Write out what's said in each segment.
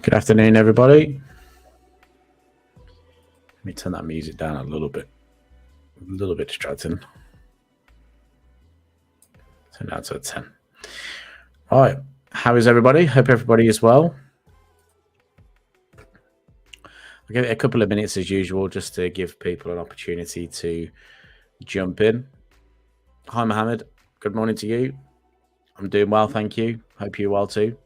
Good afternoon, everybody. Let me turn that music down a little bit distracting. Turn down to a 10. All right. How is everybody? Hope everybody is well. I'll give it a couple of minutes as usual, just to give people an opportunity to jump in. Hi, Mohammed. Good morning to you. I'm doing well, thank you. Hope you're well too.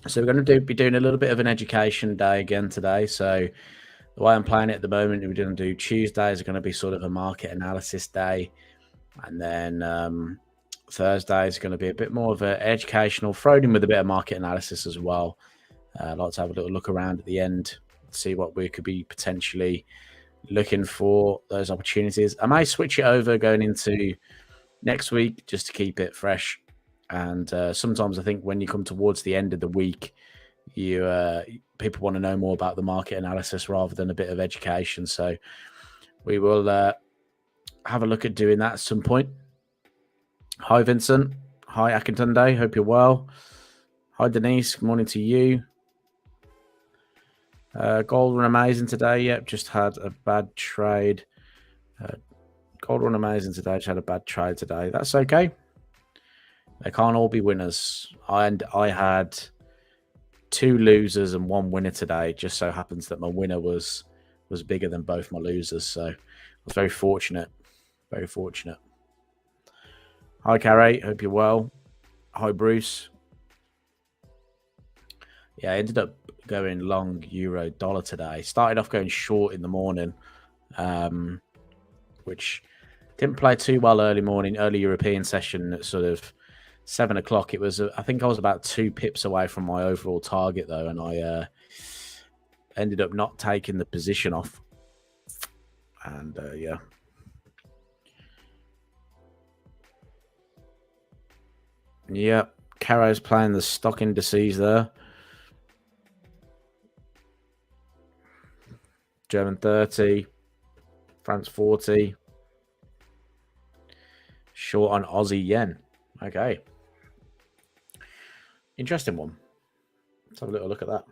So we're going to be doing a little bit of an education day again today. So the way I'm playing it at the moment, we're going to do Tuesdays are going to be sort of a market analysis day. And then Thursday is going to be a bit more of an educational, thrown in with a bit of market analysis as well. I'd like to have a little look around at the end, see what we could be potentially looking for, those opportunities. I may switch it over going into next week just to keep it fresh. And sometimes I think when you come towards the end of the week, people want to know more about the market analysis rather than a bit of education. So we will have a look at doing that at some point. Hi, Vincent. Hi, Akintunde. Hope you're well. Hi, Denise. Good morning to you. Gold run amazing today. Yep, just had a bad trade. Gold run amazing today. Just had a bad trade today. That's okay. They can't all be winners. I had 2 losers and 1 winner today. It just so happens that my winner was bigger than both my losers. So I was very fortunate. Very fortunate. Hi, Carrie. Hope you're well. Hi, Bruce. Yeah, I ended up going long euro dollar today. Started off going short in the morning, which didn't play too well early European session at sort of 7 o'clock. It was, I think I was about 2 pips away from my overall target though, and I ended up not taking the position off. And yeah. Yeah, Caro's playing the stock indices there. German 30, France 40. Short on Aussie yen. Okay. Interesting one. Let's have a little look at that.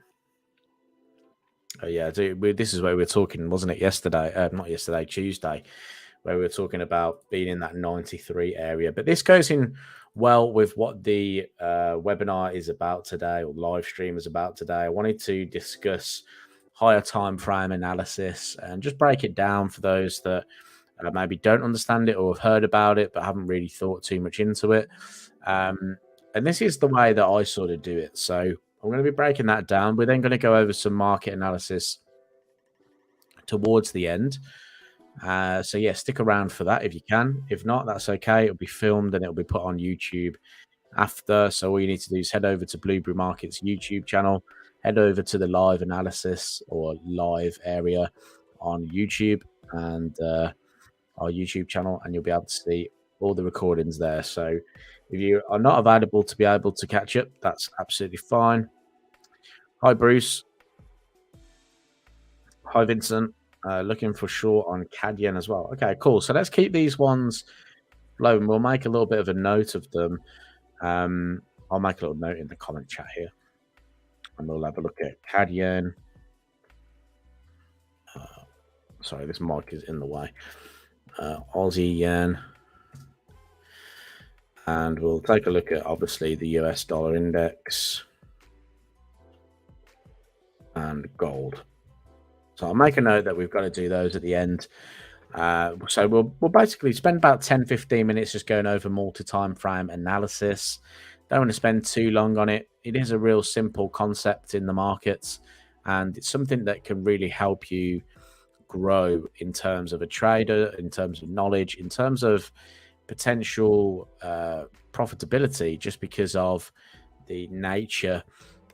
Oh yeah, this is where we were talking, wasn't it, yesterday? Not yesterday, Tuesday, where we were talking about being in that 93 area. But this goes in well with what the webinar is about today, or live stream is about today. I wanted to discuss higher time frame analysis and just break it down for those that maybe don't understand it or have heard about it but haven't really thought too much into it. And this is the way that I sort of do it. So I'm going to be breaking that down. We're then going to go over some market analysis towards the end. So yeah, stick around for that if you can. If not, that's okay. It'll be filmed and it'll be put on YouTube after. So all you need to do is head over to Blueberry Market's YouTube channel, head over to the live analysis or live area on YouTube and our YouTube channel, and you'll be able to see all the recordings there. So if you are not available to be able to catch up, that's absolutely fine. Hi, Bruce. Hi, Vincent. Looking for short on CAD yen as well. Okay, cool. So let's keep these ones flowing. We'll make a little bit of a note of them. I'll make a little note in the comment chat here, and we'll have a look at CAD yen. Sorry, this mic is in the way. Aussie yen. And we'll take a look at, obviously, the US dollar index and gold. So I'll make a note that we've got to do those at the end. So we'll basically spend about 10-15 minutes just going over multi-time frame analysis. Don't want to spend too long on it. It is a real simple concept in the markets, and it's something that can really help you grow in terms of a trader, in terms of knowledge, in terms of potential profitability, just because of the nature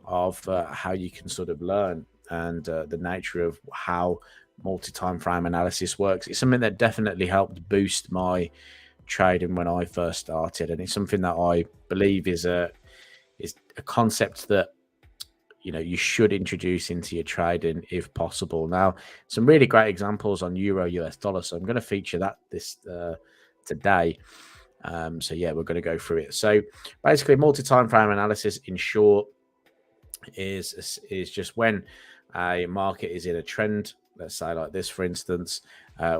of how you can sort of learn and the nature of how multi-time frame analysis works. It's something that definitely helped boost my trading when I first started, and it's something that I believe is a concept that you should introduce into your trading if possible. Now, some really great examples on euro US dollar, so I'm going to feature that this today. So yeah, we're going to go through it. So basically, multi-time frame analysis, in short, is just when a market is in a trend. Let's say like this, for instance,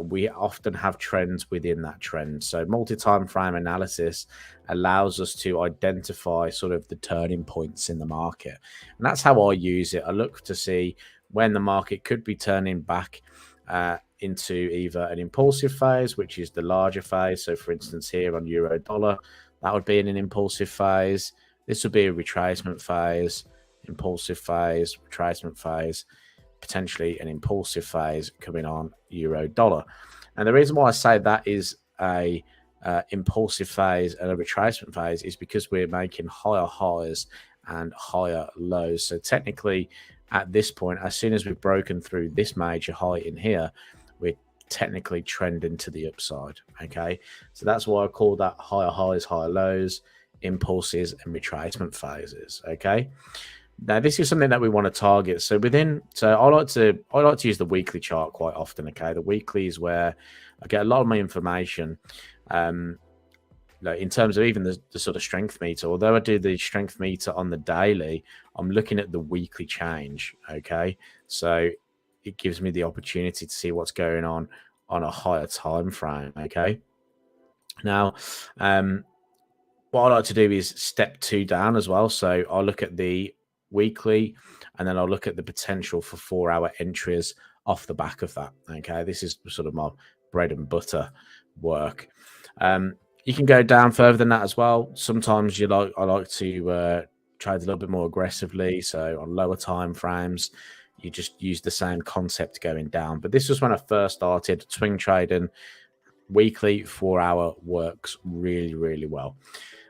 we often have trends within that trend. So multi-time frame analysis allows us to identify sort of the turning points in the market. And that's how I use it. I look to see when the market could be turning back into either an impulsive phase, which is the larger phase. So for instance, here on euro dollar, that would be in an impulsive phase. This would be a retracement phase, impulsive phase, retracement phase, potentially an impulsive phase coming on euro dollar. And the reason why I say that is a impulsive phase and a retracement phase is because we're making higher highs and higher lows. So technically at this point, as soon as we've broken through this major high in here, we're technically trending to the upside. Okay, so that's why I call that higher highs, higher lows, impulses and retracement phases. Okay, now this is something that we want to target. So I like to use the weekly chart quite often. Okay, the weekly is where I get a lot of my information. In terms of even the sort of strength meter, although I do the strength meter on the daily, I'm looking at the weekly change. Okay, so it gives me the opportunity to see what's going on a higher time frame. Okay, now what I like to do is step 2 down as well. So I'll look at the weekly and then I'll look at the potential for 4-hour entries off the back of that. Okay, this is sort of my bread and butter work. You can go down further than that as well. Sometimes I like to trade a little bit more aggressively. So on lower time frames, you just use the same concept going down. But this was when I first started swing trading. Weekly 4-hour works really, really well.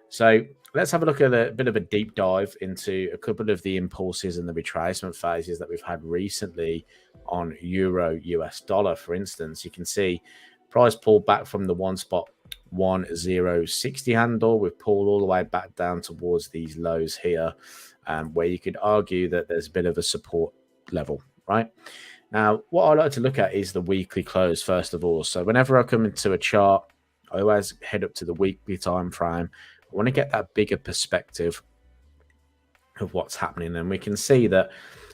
So let's have a look at a bit of a deep dive into a couple of the impulses and the retracement phases that we've had recently on euro US dollar. For instance, you can see price pulled back from the 1.1060 handle. We've pulled all the way back down towards these lows here, where you could argue that there's a bit of a support level, right? Now, what I like to look at is the weekly close first of all. So whenever I come into a chart, I always head up to the weekly time frame. I want to get that bigger perspective of what's happening. And we can see that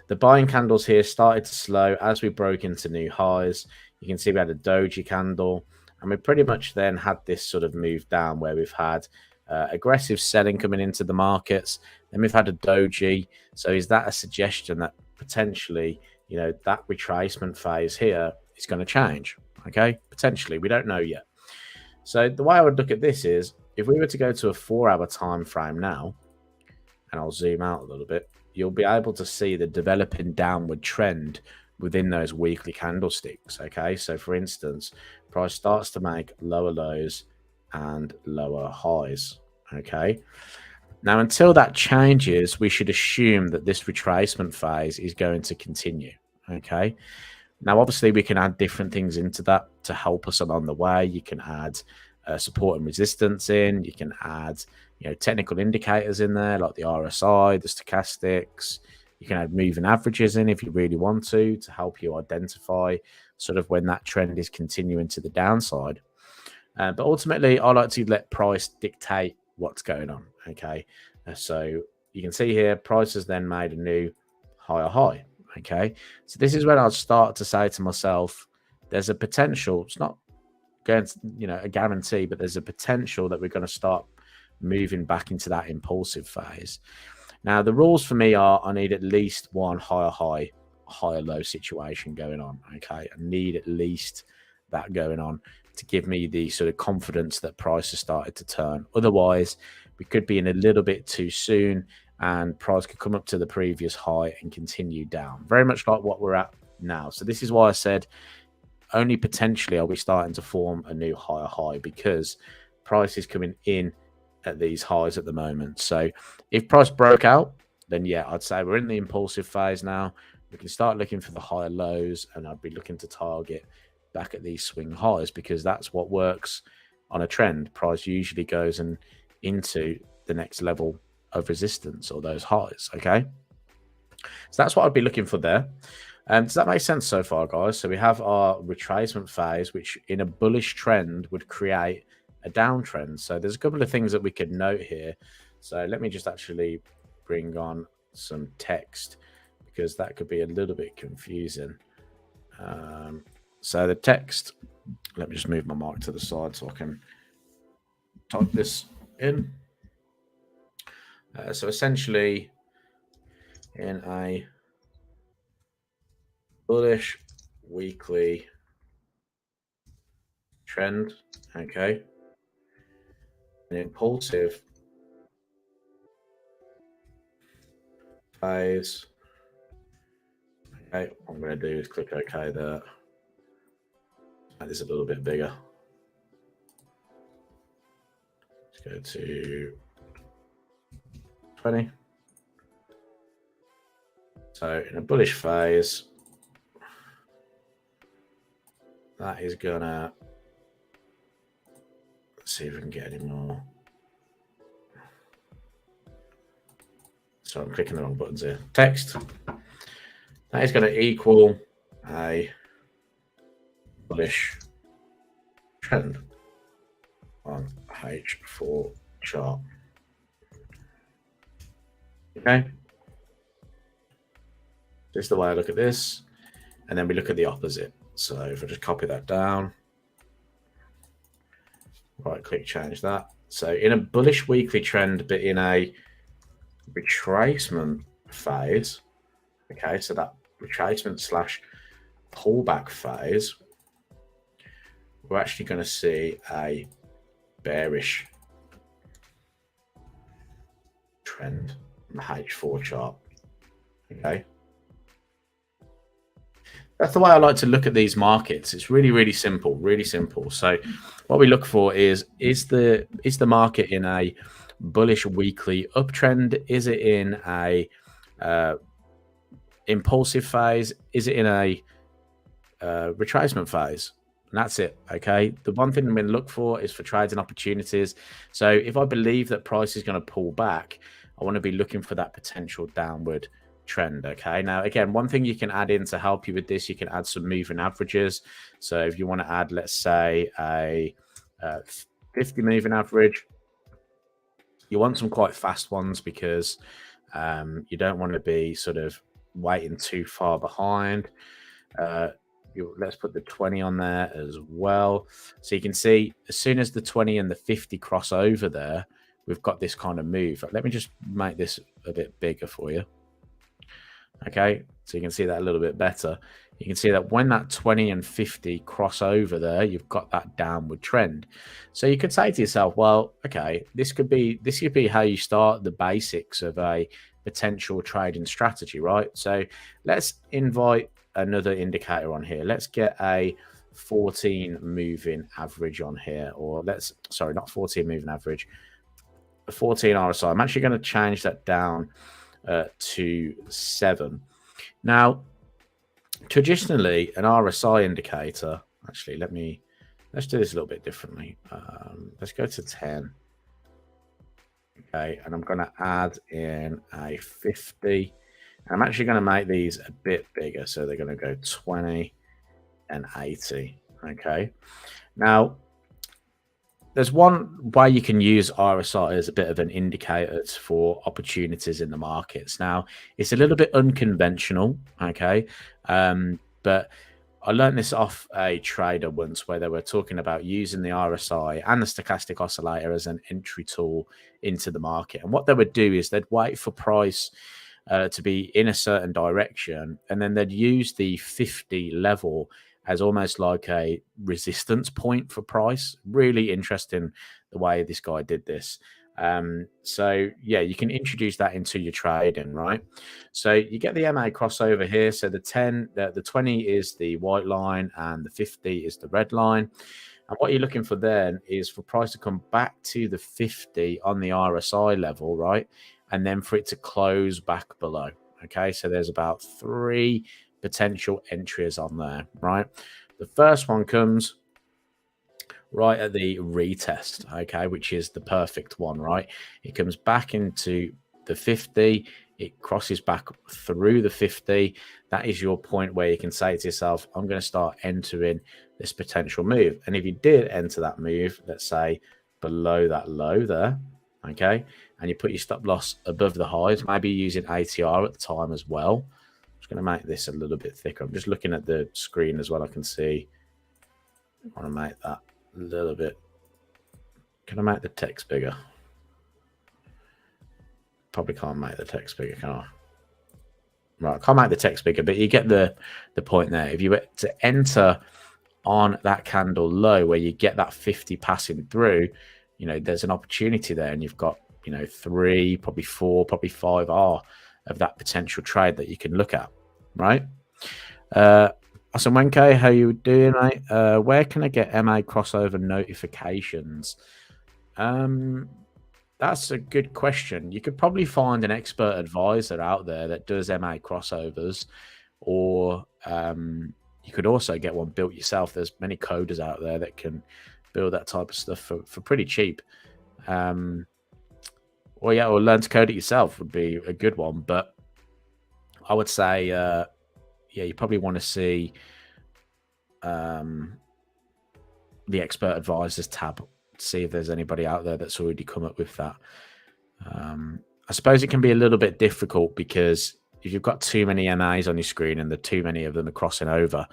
the buying candles here started to slow as we broke into new highs. You can see we had a doji candle, and we pretty much then had this sort of move down where we've had aggressive selling coming into the markets. Then we've had a doji. So is that a suggestion that potentially, that retracement phase here is going to change? Okay, potentially. We don't know yet. So the way I would look at this is, if we were to go to a 4-hour time frame now, and I'll zoom out a little bit, you'll be able to see the developing downward trend within those weekly candlesticks. Okay, so for instance, price starts to make lower lows and lower highs. Okay, now until that changes, we should assume that this retracement phase is going to continue. Okay, now obviously we can add different things into that to help us along the way. You can add support and resistance in. You can add technical indicators in there like the RSI, the stochastics. You can add moving averages in if you really want to help you identify sort of when that trend is continuing to the downside. But ultimately, I like to let price dictate what's going on. Okay, so you can see here, price has then made a new higher high. Okay, so this is when I'll start to say to myself, there's a potential. It's not going to, a guarantee, but there's a potential that we're going to start moving back into that impulsive phase. Now, the rules for me are I need at least one higher high, higher low situation going on. Okay, I need at least that going on to give me the sort of confidence that price has started to turn. Otherwise, we could be in a little bit too soon and price could come up to the previous high and continue down, very much like what we're at now. So this is why I said only potentially are we starting to form a new higher high, because price is coming in at these highs at the moment. So if price broke out, then yeah, I'd say we're in the impulsive phase now. We can start looking for the higher lows, and I'd be looking to target back at these swing highs, because that's what works on a trend. Price usually goes into the next level of resistance or those highs. Okay, So that's what I'd be looking for there. Does that make sense so far, guys? So we have our retracement phase, which in a bullish trend would create a downtrend. So there's a couple of things that we could note here. So let me just actually bring on some text, because that could be a little bit confusing. So the text, let me just move my mic to the side so I can type this in. So essentially, in a bullish weekly trend, okay, an impulsive phase. Okay, what I'm going to do is click OK there. Make this a little bit bigger. Let's go to 20. So in a bullish phase, that is gonna, let's see if we can get any more. So I'm clicking the wrong buttons here. Text. That is going to equal a bullish trend on H4 chart. Okay. This is the way I look at this. And then we look at the opposite. So if I just copy that down, right click, change that. So in a bullish weekly trend, but in a retracement phase, okay, so that retracement slash pullback phase, we're actually going to see a bearish trend on the H4 chart. Okay. That's the way I like to look at these markets. It's really, really simple, really simple. So what we look for is the market in a bullish weekly uptrend? Is it in a impulsive phase? Is it in a retracement phase? And that's it. Okay. The one thing I'm going to look for is for trading opportunities. So if I believe that price is going to pull back, I want to be looking for that potential downward trend. Okay. Now, again, one thing you can add in to help you with this, you can add some moving averages. So if you want to add, let's say, a 50 moving average, you want some quite fast ones, because you don't want to be sort of waiting too far behind. Let's put the 20 on there as well. So you can see as soon as the 20 and the 50 cross over there, we've got this kind of move. Let me just make this a bit bigger for you. Okay, so you can see that a little bit better. You can see that when that 20 and 50 cross over there, you've got that downward trend. So you could say to yourself, well, okay, this could be how you start the basics of a potential trading strategy, right? So let's invite another indicator on here. Let's get a 14 moving average on here, or not 14 moving average, a 14 RSI. I'm actually going to change that down to 7. Now, traditionally, an RSI indicator, actually, let's do this a little bit differently. Let's go to 10. Okay, and I'm going to add in a 50. I'm actually going to make these a bit bigger, so they're going to go 20 and 80. Okay, now there's one way you can use RSI as a bit of an indicator for opportunities in the markets. Now, it's a little bit unconventional, okay, but I learned this off a trader once, where they were talking about using the RSI and the stochastic oscillator as an entry tool into the market. And what they would do is they'd wait for price to be in a certain direction, and then they'd use the 50 level as almost like a resistance point for price. Really interesting the way this guy did this. So yeah, you can introduce that into your trading, right? So you get the MA crossover here. So the 20 is the white line and the 50 is the red line. And what you're looking for then is for price to come back to the 50 on the RSI level, right? And then for it to close back below. Okay, so there's about 3 potential entries on there, right? The first one comes right at the retest, okay, which is the perfect one, right? It comes back into the 50, it crosses back through the 50, that is your point where you can say to yourself, I'm going to start entering this potential move. And if you did enter that move, let's say below that low there, okay, and you put your stop loss above the highs, maybe using ATR at the time as well. I'm just going to make this a little bit thicker. I'm just looking at the screen as well. I can see, I want to make that a little bit. Can I make the text bigger? Probably can't make the text bigger, can I? Right, I can't make the text bigger, but you get the point there. If you were to enter on that candle low where you get that 50 passing through, you know, there's an opportunity there, and you've got, you know, 3, probably 4, probably 5R of that potential trade that you can look at, right? Awesome, Wenke, how you doing, mate? Where can I get MA crossover notifications? That's a good question. You could probably find an expert advisor out there that does MA crossovers, or you could also get one built yourself. There's many coders out there that can build that type of stuff for pretty cheap. Or learn to code it yourself would be a good one. But I would say, yeah, you probably want to see the expert advisors tab, see if there's anybody out there that's already come up with that. I suppose it can be a little bit difficult because if you've got too many MAs on your screen and too many of them are crossing over,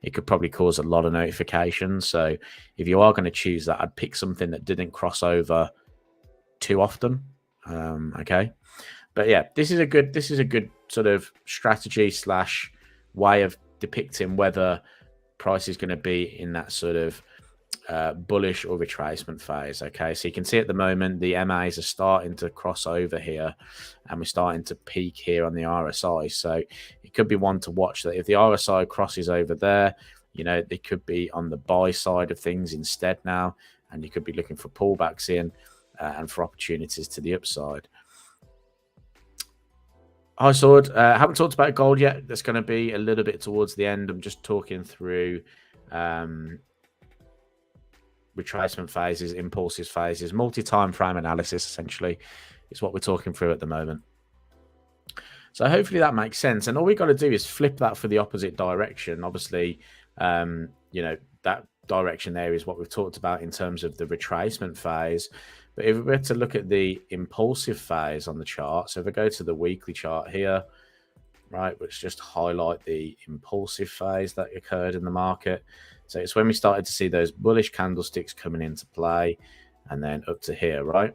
it could probably cause a lot of notifications. So if you are going to choose that, I'd pick something that didn't cross over too often. Okay, but yeah, this is a good sort of strategy / way of depicting whether price is going to be in that sort of bullish or retracement phase. Okay, so you can see at the moment the MAs are starting to cross over here, and we're starting to peak here on the RSI. So it could be one to watch, that if the RSI crosses over there, you know, they could be on the buy side of things instead now, and you could be looking for pullbacks in and for opportunities to the upside. Hi, Sword. Haven't talked about gold yet. That's going to be a little bit towards the end. I'm just talking through retracement phases, impulses phases, multi-time frame analysis, essentially, is what we're talking through at the moment. So hopefully that makes sense. And all we got to do is flip that for the opposite direction. Obviously, you know, that direction there is what we've talked about in terms of the retracement phase. But if we were to look at the impulsive phase on the chart, so if I go to the weekly chart here, right, let's just highlight the impulsive phase that occurred in the market. So it's when we started to see those bullish candlesticks coming into play, and then up to here, right?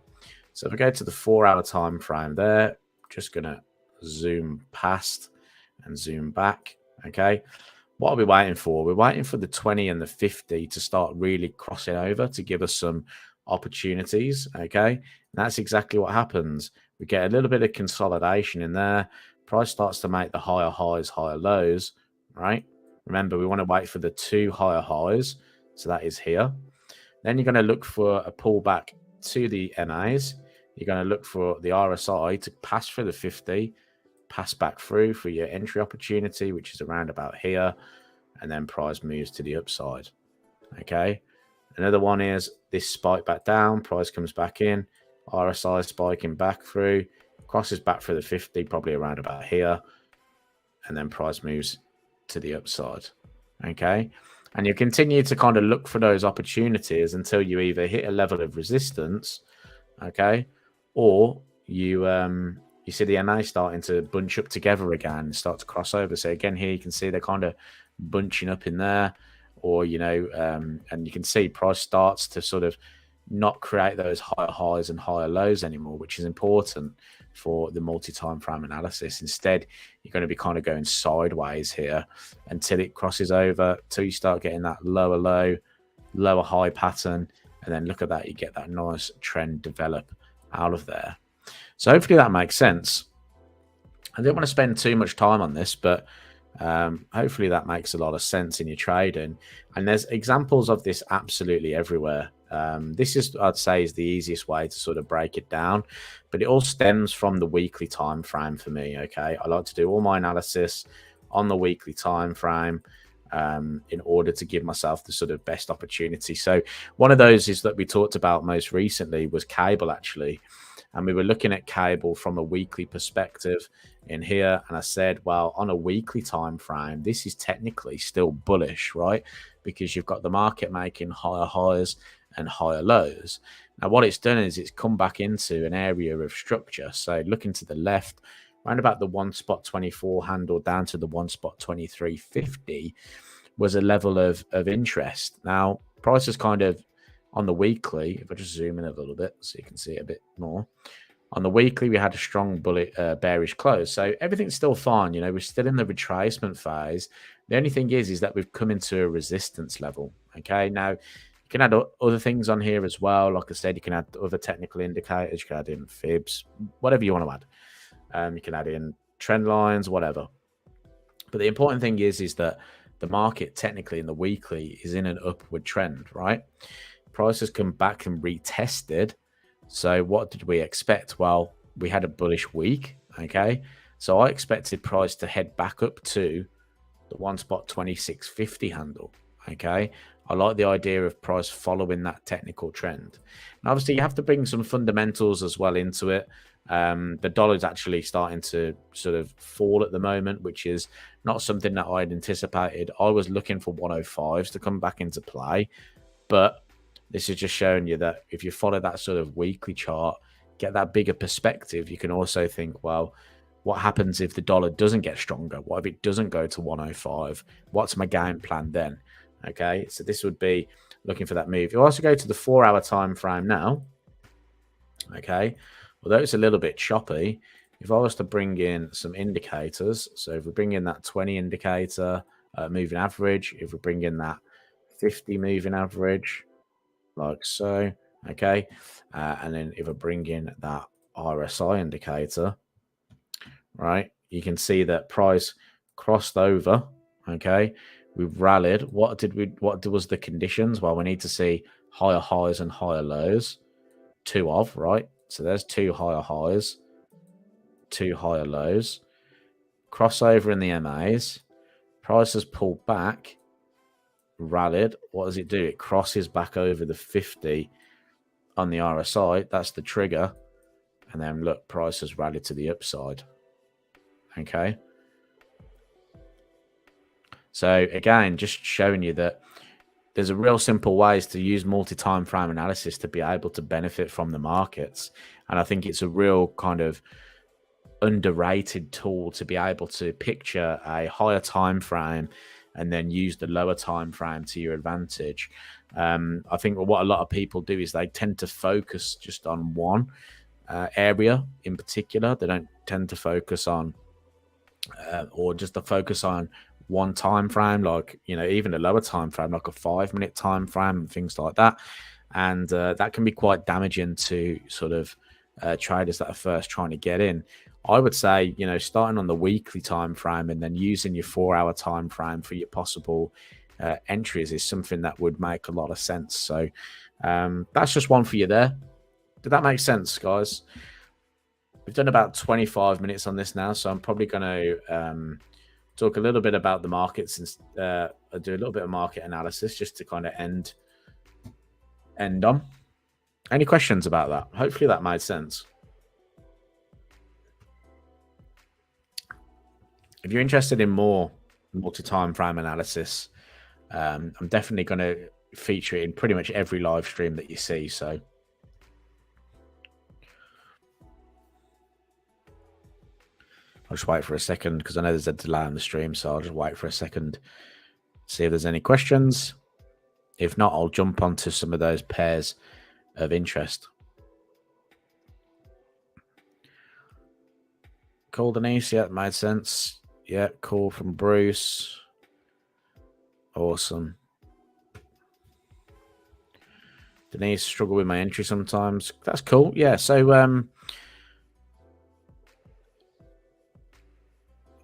So if I go to the 4-hour time frame there, just gonna zoom past and zoom back. Okay, what are we waiting for? We're waiting for the 20 and the 50 to start really crossing over to give us some opportunities. Okay, and that's exactly what happens. We get a little bit of consolidation in there. Price starts to make the higher highs, higher lows, right? Remember, we want to wait for the 2 higher highs. So that is here. Then you're going to look for a pullback to the MAs. You're going to look for the RSI to pass through the 50, pass back through for your entry opportunity, which is around about here. And then price moves to the upside. Okay. Another one is this spike back down. Price comes back in. RSI spiking back through. Crosses back through the 50, probably around about here. And then price moves to the upside. Okay, and you continue to kind of look for those opportunities until you either hit a level of resistance, okay, or you see the MA starting to bunch up together again, start to cross over. So again, here you can see they're kind of bunching up in there, or you know, and you can see price starts to sort of not create those higher highs and higher lows anymore, which is important for the multi-time frame analysis. Instead, you're going to be kind of going sideways here until it crosses over, till you start getting that lower low, lower high pattern, and then look at that, you get that nice trend develop out of there. So hopefully that makes sense. I didn't want to spend too much time on this, but hopefully that makes a lot of sense in your trading. And there's examples of this absolutely everywhere. This is, I'd say, is the easiest way to sort of break it down, but it all stems from the weekly time frame for me. Okay, I like to do all my analysis on the weekly time frame in order to give myself the sort of best opportunity. So one of those is that we talked about most recently was cable, actually. and we were looking at cable from a weekly perspective in here, and I said, well, on a weekly time frame, this is technically still bullish, right? Because you've got the market making higher highs and higher lows. Now, what it's done is it's come back into an area of structure. So looking to the left, around about the 1 spot 24 handle down to the 1 spot 23.50 was a level of interest. Now, price is kind of on the weekly, if I just zoom in a little bit so you can see it a bit more. On the weekly, we had a strong bearish close. So everything's still fine. You know, we're still in the retracement phase. The only thing is that we've come into a resistance level. Okay, now you can add other things on here as well. Like I said, you can add other technical indicators. You can add in fibs, whatever you want to add. You can add in trend lines, whatever. But the important thing is that the market technically in the weekly is in an upward trend, right? Price has come back and retested. So what did we expect? Well, we had a bullish week, okay? So I expected price to head back up to the 1 spot 26.50 handle, okay? I like the idea of price following that technical trend. And obviously, you have to bring some fundamentals as well into it. The dollar is actually starting to sort of fall at the moment, which is not something that I'd anticipated. I was looking for 105s to come back into play, but this is just showing you that if you follow that sort of weekly chart, get that bigger perspective, you can also think, well, what happens if the dollar doesn't get stronger? What if it doesn't go to 105? What's my game plan then? Okay, so this would be looking for that move. You also go to the 4-hour time frame now. Okay, although it's a little bit choppy, if I was to bring in some indicators, so if we bring in that 20 indicator moving average, if we bring in that 50 moving average, like so, okay, and then if I bring in that RSI indicator, right, you can see that price crossed over, okay, we've rallied. What was the conditions? Well, we need to see higher highs and higher lows, right? So there's 2 higher highs, 2 higher lows, crossover in the MAs, price has pulled back, rallied. What does it do? It crosses back over the 50 on the RSI. That's the trigger. And then look, price has rallied to the upside. Okay. So again, just showing you that there's a real simple ways to use multi-time frame analysis to be able to benefit from the markets. And I think it's a real kind of underrated tool to be able to picture a higher time frame and then use the lower time frame to your advantage. I think what a lot of people do is they tend to focus just on one area in particular. They don't tend to focus on or just to focus on one time frame, like, you know, even a lower time frame, like a 5-minute time frame and things like that. And that can be quite damaging to sort of traders that are first trying to get in. I would say, you know, starting on the weekly time frame and then using your 4-hour time frame for your possible entries is something that would make a lot of sense. So that's just one for you there. Did that make sense, guys? We've done about 25 minutes on this now, so I'm probably going to talk a little bit about the markets and do a little bit of market analysis just to kind of end on. Any questions about that? Hopefully that made sense. If you're interested in more multi-time frame analysis, I'm definitely going to feature it in pretty much every live stream that you see. So I'll just wait for a second because I know there's a delay on the stream. So I'll just wait for a second, see if there's any questions. If not, I'll jump onto some of those pairs of interest. Cool, Denise. Yeah, it made sense. Yeah, cool from Bruce. Awesome. Denise, struggle with my entry sometimes. That's cool. Yeah, so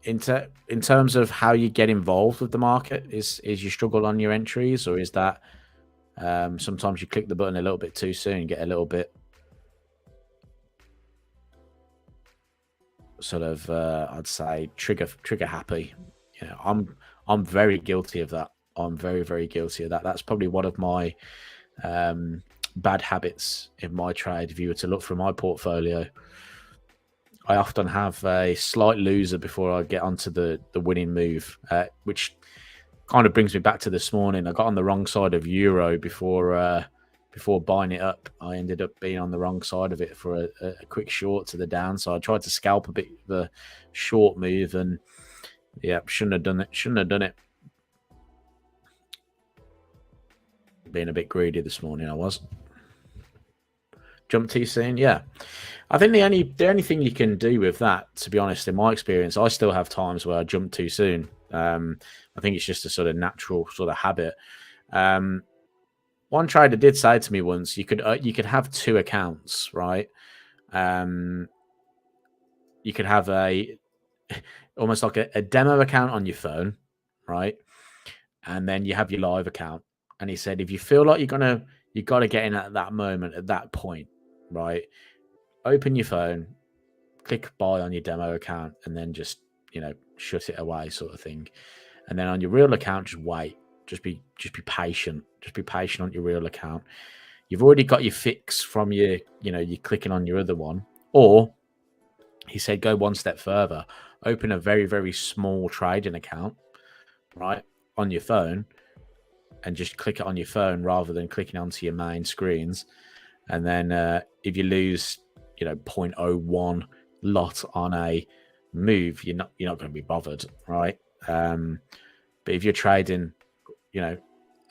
in terms of how you get involved with the market, is you struggle on your entries, or is that sometimes you click the button a little bit too soon and get a little bit sort of I'd say trigger happy. You know, I'm very guilty of that. I'm very, very guilty of that. That's probably one of my bad habits in my trade. If you were to look through my portfolio, I often have a slight loser before I get onto the winning move, which kind of brings me back to this morning. I got on the wrong side of euro before buying it up. I ended up being on the wrong side of it for a quick short to the downside. I tried to scalp a bit of a short move, and yeah, shouldn't have done it. Being a bit greedy this morning, I was. Jump too soon, yeah. I think the only thing you can do with that, to be honest, in my experience, I still have times where I jump too soon. I think it's just a sort of natural sort of habit. One trader did say to me once, you could have two accounts, right? You could have almost like a demo account on your phone, right? And then you have your live account. And he said, if you feel like you got to get in at that moment, at that point, right? Open your phone, click buy on your demo account, and then just, shut it away, sort of thing. And then on your real account, just wait. Just be patient. Just be patient on your real account. You've already got your fix from your, you're clicking on your other one. Or he said, go one step further. Open a very, very small trading account, right, on your phone, and just click it on your phone rather than clicking onto your main screens. And then if you lose, 0.01 lot on a move, you're not going to be bothered, right? But if you're trading, a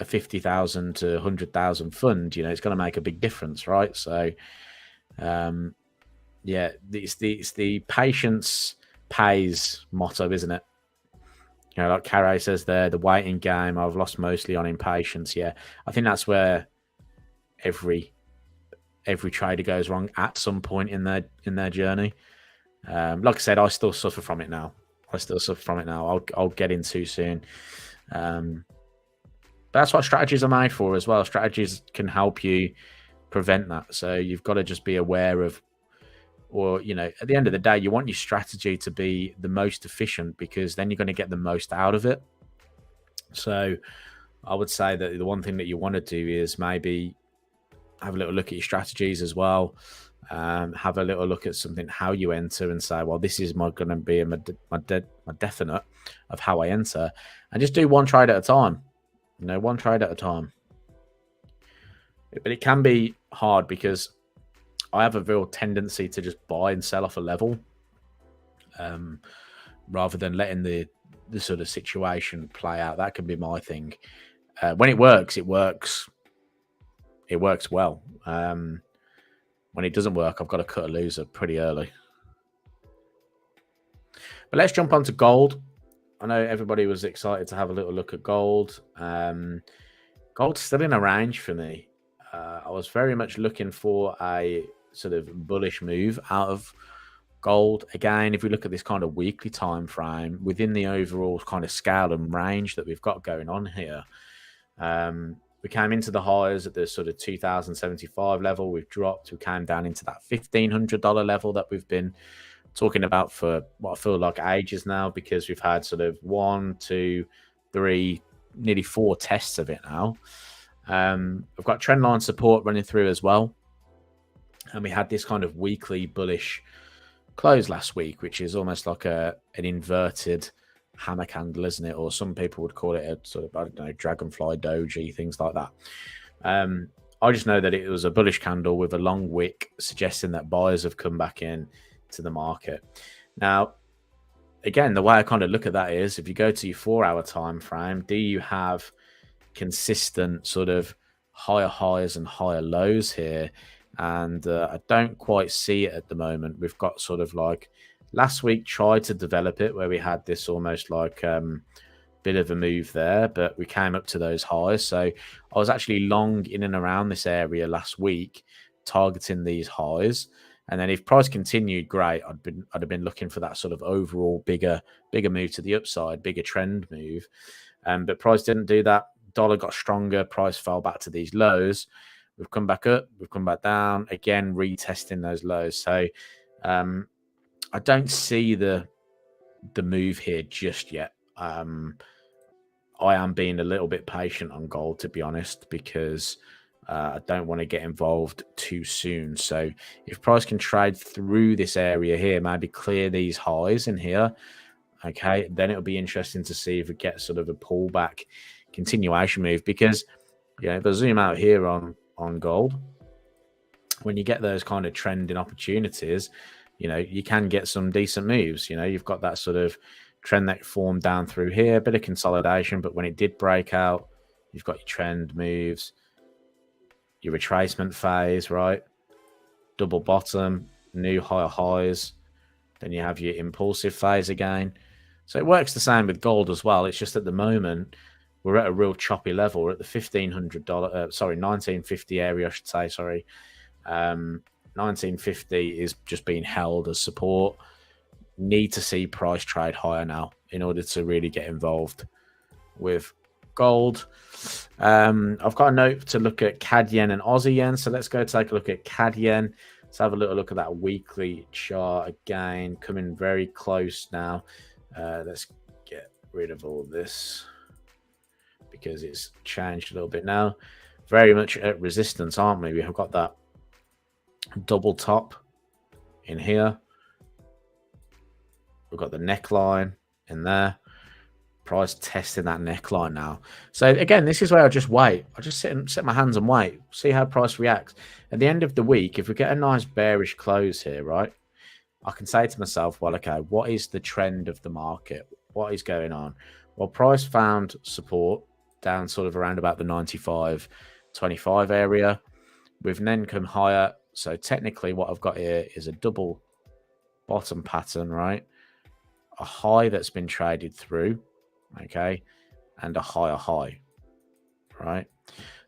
50,000 to 100,000 fund, it's going to make a big difference, right? So, yeah, it's the patience pays motto, isn't it? Like Carey says there, the waiting game, I've lost mostly on impatience. Yeah, I think that's where every trader goes wrong at some point in their journey. Like I said, I still suffer from it now. I'll get in too soon. But that's what strategies are made for as well. Strategies can help you prevent that. So you've got to just be aware of, or, at the end of the day, you want your strategy to be the most efficient, because then you're going to get the most out of it. So I would say that the one thing that you want to do is maybe have a little look at your strategies as well. Have a little look at something, how you enter, and say, well, this is going to be my definite of how I enter, and just do one trade at a time. One trade at a time. But it can be hard because I have a real tendency to just buy and sell off a level, rather than letting the sort of situation play out. That can be my thing. When it works, it works well. When it doesn't work, I've got to cut a loser pretty early. But let's jump onto gold. I know everybody was excited to have a little look at gold. Gold's still in a range for me. I was very much looking for a sort of bullish move out of gold. Again, if we look at this kind of weekly time frame within the overall kind of scale and range that we've got going on here, we came into the highs at the sort of 2,075 level. We've dropped. We came down into that $1,500 level that we've been talking about for what I feel like ages now, because we've had sort of 1, 2, 3, nearly 4 tests of it now. I've got trend line support running through as well. And we had this kind of weekly bullish close last week, which is almost like an inverted hammer candle, isn't it? Or some people would call it a sort of, I don't know, dragonfly doji, things like that. I just know that it was a bullish candle with a long wick, suggesting that buyers have come back in to the market. Now, again, the way I kind of look at that is, if you go to your 4-hour time frame, do you have consistent sort of higher highs and higher lows here? And I don't quite see it at the moment. We've got sort of like last week tried to develop it, where we had this almost like bit of a move there, but we came up to those highs. So I was actually long in and around this area last week, targeting these highs. And then if price continued, great. I'd have been looking for that sort of overall bigger move to the upside, bigger trend move. But price didn't do that. Dollar got stronger. Price fell back to these lows. We've come back up. We've come back down again, retesting those lows. So I don't see the move here just yet. I am being a little bit patient on gold, to be honest, because I don't want to get involved too soon. So if price can trade through this area here, maybe clear these highs in here, okay, then it'll be interesting to see if we get sort of a pullback continuation move. Because, you know, if I zoom out here on gold, when you get those kind of trending opportunities, you know, you can get some decent moves. You know, you've got that sort of trend that formed down through here, a bit of consolidation, but when it did break out, you've got your trend moves, your retracement phase, right? Double bottom, new higher highs. Then you have your impulsive phase again. So it works the same with gold as well. It's just at the moment, we're at a real choppy level. We're at the $1950 area, I should say, sorry. 1950 is just being held as support. Need to see price trade higher now in order to really get involved with gold. I've got a note to look at CAD yen and Aussie yen. So let's go take a look at CAD yen. Let's have a little look at that weekly chart again. Coming very close now. Let's get rid of all this because it's changed a little bit now. Very much at resistance, aren't we? We have got that double top in here. We've got the neckline in there. Price testing that neckline now. So again, this is where I just wait. I just sit my hands and wait. See how price reacts. At the end of the week, if we get a nice bearish close here, right, I can say to myself, well, okay, what is the trend of the market? What is going on? Well, price found support down sort of around about the 95.25 area. We've then come higher. So technically what I've got here is a double bottom pattern, right? A high that's been traded through, okay, and a higher high, right?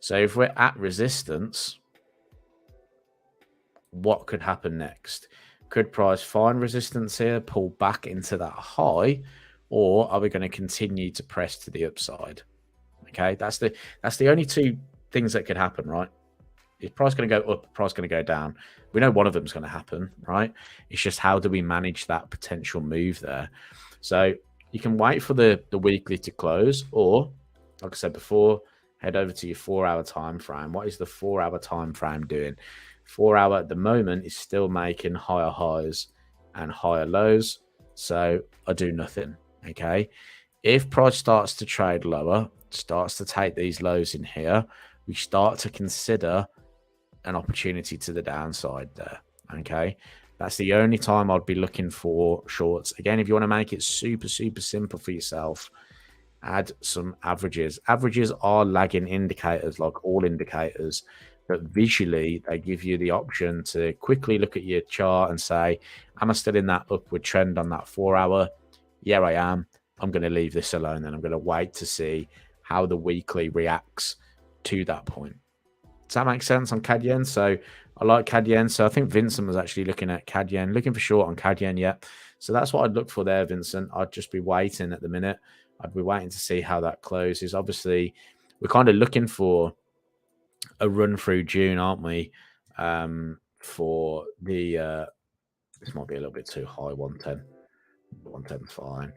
So if we're at resistance, what could happen next? Could price find resistance here, pull back into that high, or are we going to continue to press to the upside? Okay, that's the only two things that could happen, right? Is price going to go up, price going to go down? We know one of them is going to happen, right? It's just how do we manage that potential move there? So you can wait for the weekly to close, or like I said before, head over to your 4-hour time frame. What is the 4-hour time frame doing? 4-hour at the moment is still making higher highs and higher lows. So I do nothing. Okay. If price starts to trade lower, starts to take these lows in here, we start to consider an opportunity to the downside there. Okay. That's the only time I'd be looking for shorts. Again, if you want to make it super, super simple for yourself, add some averages. Averages are lagging indicators like all indicators, but visually they give you the option to quickly look at your chart and say, am I still in that upward trend on that 4-hour? Yeah, I am. I'm going to leave this alone and I'm going to wait to see how the weekly reacts to that point. Does that make sense on CAD yen? So I like CAD yen. So I think Vincent was actually looking at CAD yen, looking for short on CAD yen. Yeah. So that's what I'd look for there, Vincent. I'd just be waiting at the minute. I'd be waiting to see how that closes. Obviously, we're kind of looking for a run through June, aren't we? For the, this might be a little bit too high, 110. 110 fine.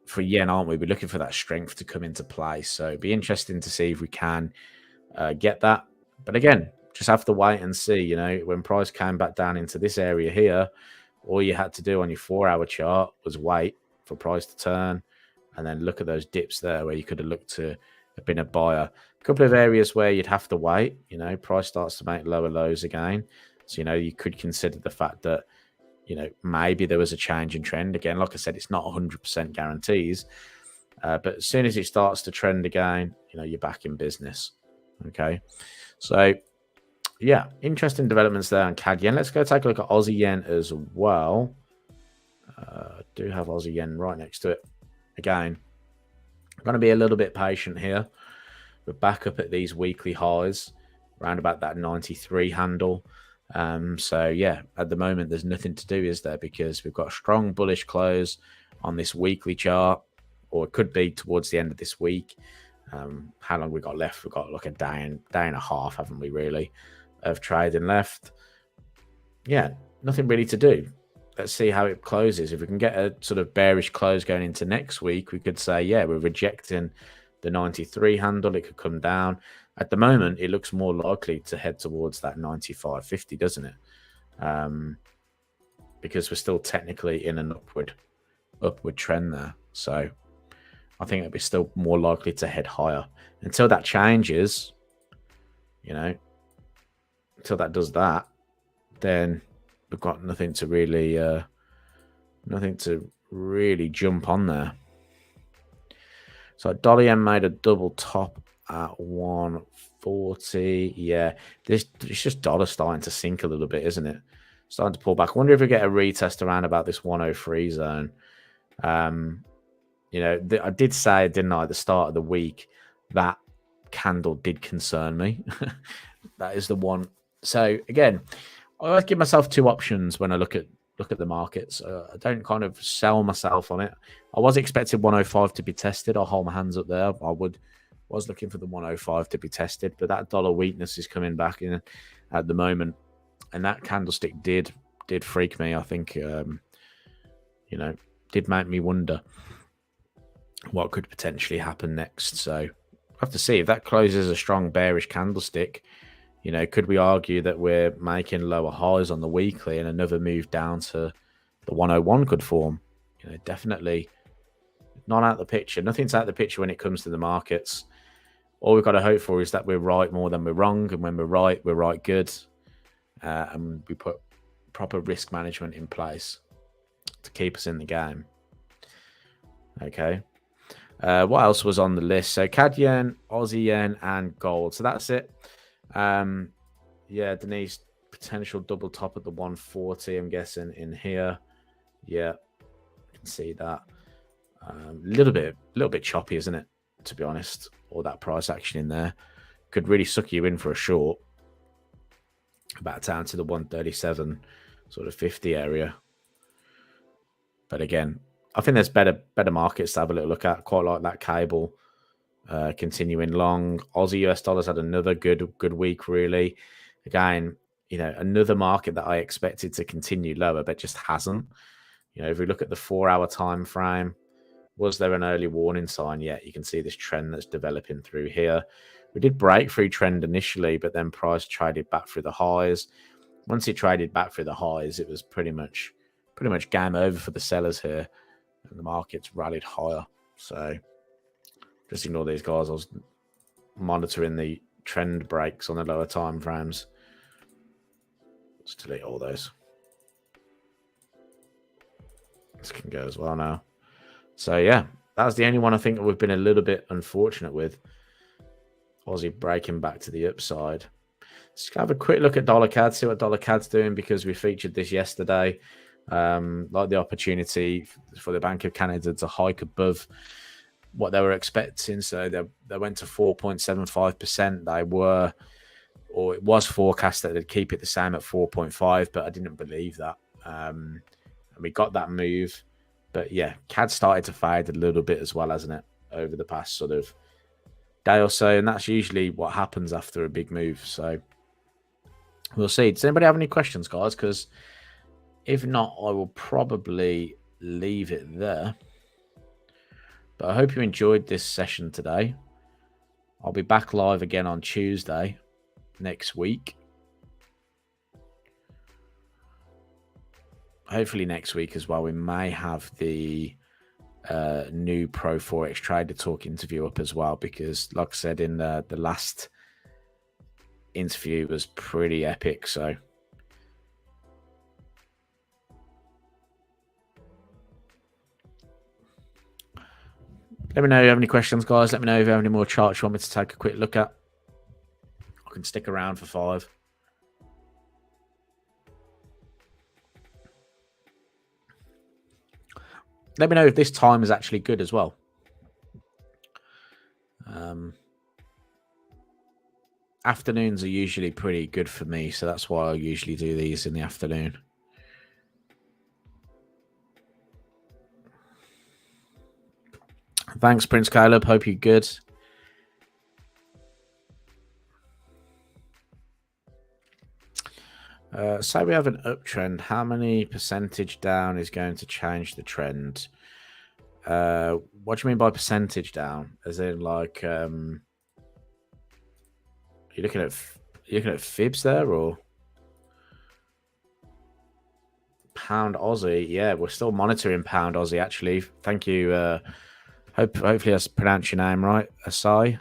For yen, aren't we? We're looking for that strength to come into play. So it'd be interesting to see if we can get that. But again, just have to wait and see. You know, when price came back down into this area here, all you had to do on your 4-hour chart was wait for price to turn and then look at those dips there where you could have looked to have been a buyer. A couple of areas where you'd have to wait. You know, price starts to make lower lows again. So, you know, you could consider the fact that, you know, maybe there was a change in trend. Again, like I said, it's not 100% guarantees. But as soon as it starts to trend again, you know, you're back in business. Okay. So, yeah, interesting developments there on CAD yen. Let's go take a look at Aussie yen as well. I do have Aussie yen right next to it. Again, I'm going to be a little bit patient here. We're back up at these weekly highs, around about that 93 handle. So yeah, at the moment there's nothing to do, is there? Because we've got a strong bullish close on this weekly chart, or it could be towards the end of this week. How long we got left? We've got like a day and a half, haven't we, really, of trading left? Yeah, nothing really to do. Let's see how it closes. If we can get a sort of bearish close going into next week, we could say, yeah, we're rejecting the 93 handle. It could come down. At the moment, it looks more likely to head towards that 95.50, doesn't it? Because we're still technically in an upward trend there. So I think it'll be still more likely to head higher. Until that changes, you know, until that does that, then we've got nothing to really jump on there. So dollar yen made a double top at 140. Yeah, it's just dollar starting to sink a little bit, isn't it? Starting to pull back. I wonder if we get a retest around about this 103 zone. You know, I did say, didn't I, at the start of the week, that candle did concern me. That is the one. So again, I always give myself two options when I look at the markets. I don't kind of sell myself on it. I was expecting 105 to be tested. I'll hold my hands up there. Was looking for the 105 to be tested, but that dollar weakness is coming back in at the moment, and that candlestick did freak me. I think you know, did make me wonder what could potentially happen next. So I have to see if that closes a strong bearish candlestick. You know, could we argue that we're making lower highs on the weekly and another move down to the 101 could form? You know, definitely not out of the picture. Nothing's out of the picture when it comes to the markets. All we've got to hope for is that we're right more than we're wrong. And when we're right good. And we put proper risk management in place to keep us in the game. Okay. What else was on the list? So CAD yen, Aussie yen, and gold. So that's it. Yeah, Denise, potential double top at the 140, I'm guessing, in here. Yeah, you can see that. A little bit choppy, isn't it? To be honest, all that price action in there could really suck you in for a short. About down to the 137 sort of 50 area. But again, I think there's better markets to have a little look at. Quite like that cable continuing long. Aussie US dollars had another good week, really. Again, you know, another market that I expected to continue lower, but just hasn't. You know, if we look at the 4-hour time frame, was there an early warning sign? Yeah, you can see this trend that's developing through here. We did break through trend initially, but then price traded back through the highs. Once it traded back through the highs, it was pretty much game over for the sellers here, and the market's rallied higher. So just ignore these guys. I was monitoring the trend breaks on the lower time frames. Just delete all those. This can go as well now. So yeah, that's the only one I think that we've been a little bit unfortunate with. Aussie breaking back to the upside. Let's have a quick look at dollar CAD, see what dollar CAD's doing, because we featured this yesterday. Like the opportunity for the Bank of Canada to hike above what they were expecting. So they went to 4.75%. They were, or it was forecast that they'd keep it the same at 4.5, but I didn't believe that. And we got that move. But yeah, CAD started to fade a little bit as well, hasn't it, over the past sort of day or so, and that's usually what happens after a big move. So we'll see. Does anybody have any questions, guys? Because if not, I will probably leave it there. But I hope you enjoyed this session today. I'll be back live again on Tuesday next week. Hopefully next week as well, we may have the new Pro Forex Trader Talk interview up as well, because like I said in the last interview was pretty epic. So let me know if you have any questions, guys. Let me know if you have any more charts you want me to take a quick look at. I can stick around for 5. Let me know if this time is actually good as well. Afternoons are usually pretty good for me, so that's why I usually do these in the afternoon. Thanks, Prince Caleb. Hope you're good. Say we have an uptrend. How many percentage down is going to change the trend? What do you mean by percentage down? As in, like, you're looking at fibs there, or pound Aussie? Yeah, we're still monitoring pound Aussie. Actually, thank you. Hopefully, I pronounced your name right. Asai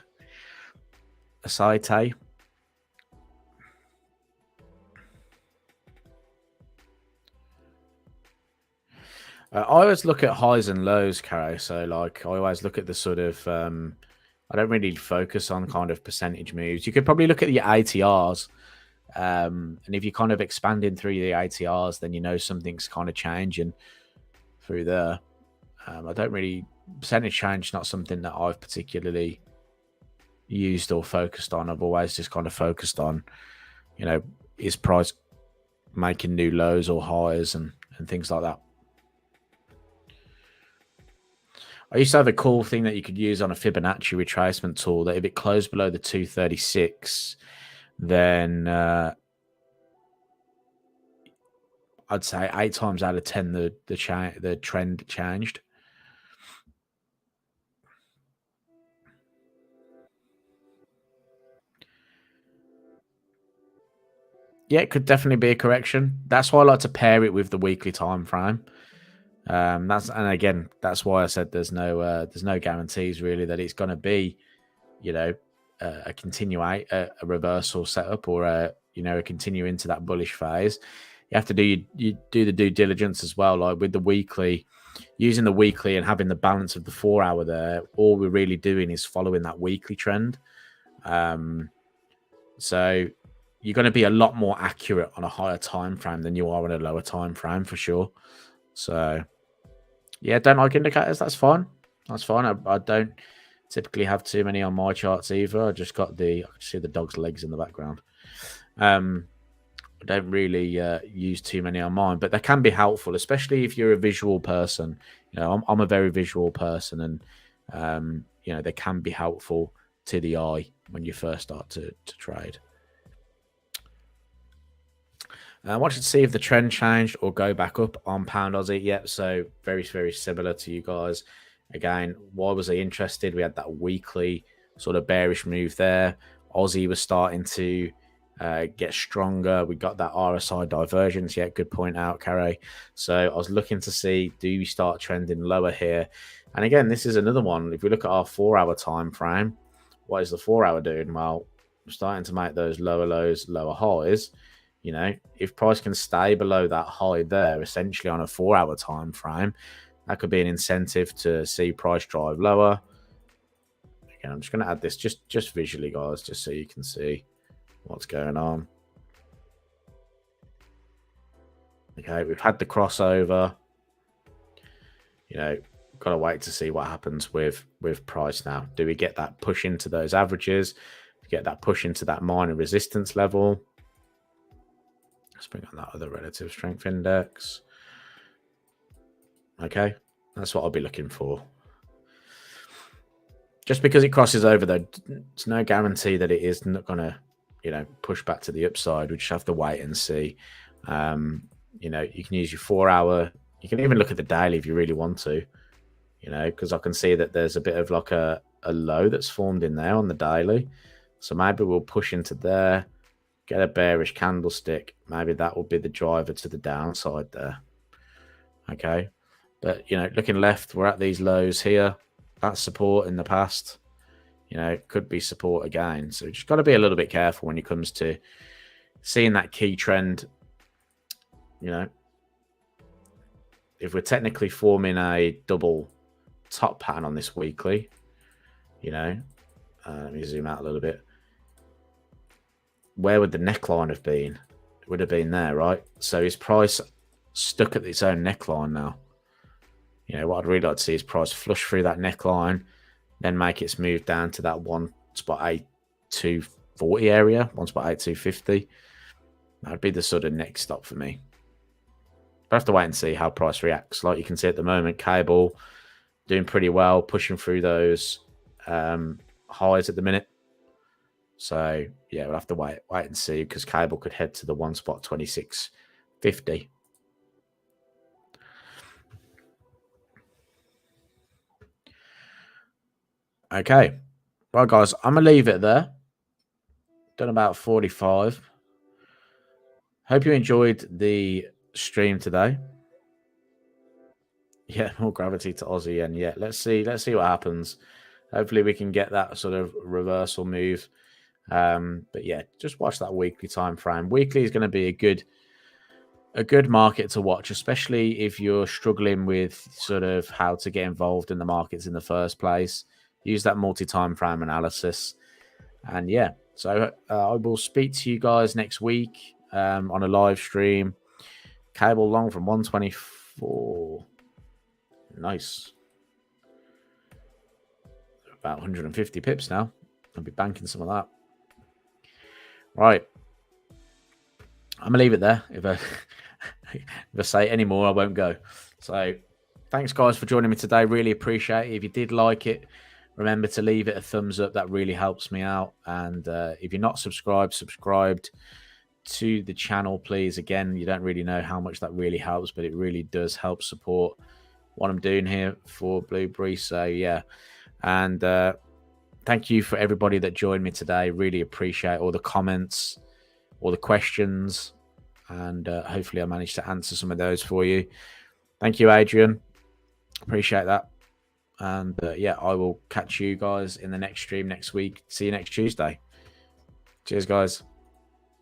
Tay. I always look at highs and lows, Caro. So, like, I always look at the sort of. I don't really focus on kind of percentage moves. You could probably look at the ATRs, and if you're kind of expanding through the ATRs, then you know something's kind of changing through there. I don't really percentage change. Not something that I've particularly used or focused on. I've always just kind of focused on, you know, is price making new lows or highs and things like that. I used to have a cool thing that you could use on a Fibonacci retracement tool that if it closed below the 236, then I'd say 8 times out of 10 the trend changed. Yeah, it could definitely be a correction. That's why I like to pair it with the weekly time frame. And again, that's why I said there's no guarantees really that it's going to be, you know, a reversal setup or a continue into that bullish phase. You have to do the due diligence as well, like with the weekly, using the weekly and having the balance of the 4 hour there. All we're really doing is following that weekly trend. So you're going to be a lot more accurate on a higher time frame than you are on a lower time frame for sure. So yeah, don't like indicators. That's fine. That's fine. I don't typically have too many on my charts either. I just got I can see the dog's legs in the background. I don't really use too many on mine, but they can be helpful, especially if you're a visual person. You know, I'm a very visual person, and you know, they can be helpful to the eye when you first start to trade. I wanted to see if the trend changed or go back up on pound Aussie. Yep, so very, very similar to you guys. Again, why was I interested? We had that weekly sort of bearish move there. Aussie was starting to get stronger. We got that RSI divergence. Yeah, good point out, Caro. So I was looking to see, do we start trending lower here? And again, this is another one. If we look at our 4 hour time frame, what is the 4 hour doing? Well, we're starting to make those lower lows, lower highs. You know, if price can stay below that high there, essentially on a 4 hour time frame, that could be an incentive to see price drive lower. Again, I'm just going to add this just visually, guys, just so you can see what's going on. Okay, we've had the crossover. You know, got to wait to see what happens with price now. Do we get that push into those averages? Get that push into that minor resistance level? Let's bring on that other relative strength index. Okay, that's what I'll be looking for. Just because it crosses over, though, it's no guarantee that it is not going to, you know, push back to the upside. We just have to wait and see. You know, you can use your 4 hour. You can even look at the daily if you really want to, you know, because I can see that there's a bit of like a low that's formed in there on the daily. So maybe we'll push into there. Get a bearish candlestick. Maybe that will be the driver to the downside there. Okay. But, you know, looking left, we're at these lows here. That's support in the past. You know, it could be support again. So you just got to be a little bit careful when it comes to seeing that key trend. You know, if we're technically forming a double top pattern on this weekly, you know, let me zoom out a little bit. Where would the neckline have been? It would have been there, right? So is price stuck at its own neckline now? You know, what I'd really like to see is price flush through that neckline, then make its move down to that 1.8240 area, 1.8250. That would be the sort of next stop for me. But I have to wait and see how price reacts. Like you can see at the moment, cable doing pretty well, pushing through those highs at the minute. So yeah, we'll have to wait and see, because cable could head to the 1.2650. Okay. Right, guys, I'm going to leave it there. Done about 45. Hope you enjoyed the stream today. Yeah, more gravity to Aussie, and yeah, let's see what happens. Hopefully we can get that sort of reversal move. But yeah, just watch that weekly time frame. Weekly is going to be a good market to watch, especially if you're struggling with sort of how to get involved in the markets in the first place. Use that multi-time frame analysis. And yeah, so I will speak to you guys next week on a live stream. Cable long from 124. Nice. About 150 pips now. I'll be banking some of that. Right. I'm going to leave it there. If I say any more, I won't go. So thanks, guys, for joining me today. Really appreciate it. If you did like it, remember to leave it a thumbs up. That really helps me out. And if you're not subscribed to the channel, please. Again, you don't really know how much that really helps, but it really does help support what I'm doing here for Blueberry. So yeah. And thank you for everybody that joined me today. Really appreciate all the comments, all the questions, and hopefully I managed to answer some of those for you. Thank you, Adrian. Appreciate that. And yeah, I will catch you guys in the next stream next week. See you next Tuesday. Cheers, guys.